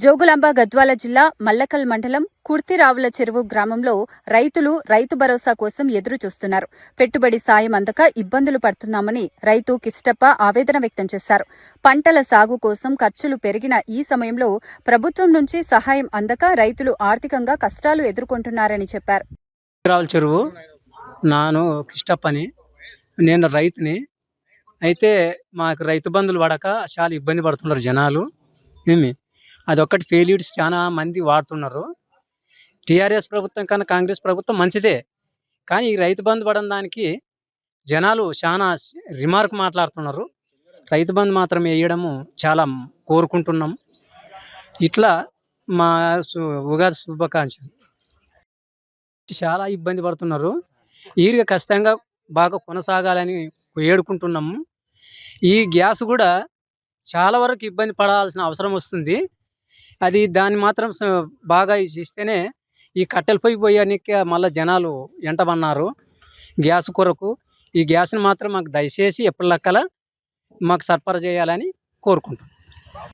జోగులాంబ గద్వాల జిల్లా మల్లకల్ మండలం కుర్తిరావుల చెరువు గ్రామంలో రైతులు రైతు భరోసా కోసం ఎదురు చూస్తున్నారు. పెట్టుబడి సాయం అందక ఇబ్బందులు పడుతున్నామని రైతు కిష్టప్ప ఆవేదన వ్యక్తం చేశారు. పంటల సాగు కోసం ఖర్చులు పెరిగిన ఈ సమయంలో ప్రభుత్వం నుంచి సహాయం అందక రైతులు ఆర్థికంగా కష్టాలు ఎదుర్కొంటున్నారని చెప్పారు. రావుల చెరువు నాను కిష్టప్పని, నేను రైతుని. అయితే మాకు రైతు బంధులు పడక చాలా ఇబ్బంది పడుతున్నారు జనాలు. అదొక్కటి ఫెయిల్యూర్స్ చాలా మంది వాడుతున్నారు. టీఆర్ఎస్ ప్రభుత్వం కన్నా కాంగ్రెస్ ప్రభుత్వం మంచిదే, కానీ ఈ రైతు బంధు పడని దానికి జనాలు చాలా రిమార్క్ మాట్లాడుతున్నారు. రైతు బంధు మాత్రం వేయడము చాలా కోరుకుంటున్నాం. ఇట్లా మా ఉగాది శుభాకాంక్షలు. చాలా ఇబ్బంది పడుతున్నారు. ఈరిగా ఖచ్చితంగా బాగా కొనసాగాలని వేడుకుంటున్నాము. ఈ గ్యాస్ కూడా చాలా వరకు ఇబ్బంది పడాల్సిన అవసరం వస్తుంది. అది దాన్ని మాత్రం బాగా ఇస్తేనే ఈ కట్టెల పొయ్యి పోయానికి మళ్ళీ జనాలు ఎంటబన్నారు గ్యాస్ కొరకు. ఈ గ్యాస్ని మాత్రం మాకు దయచేసి ఎప్పటిలక్కలా మాకు సరఫరా చేయాలని కోరుకుంటున్నాం.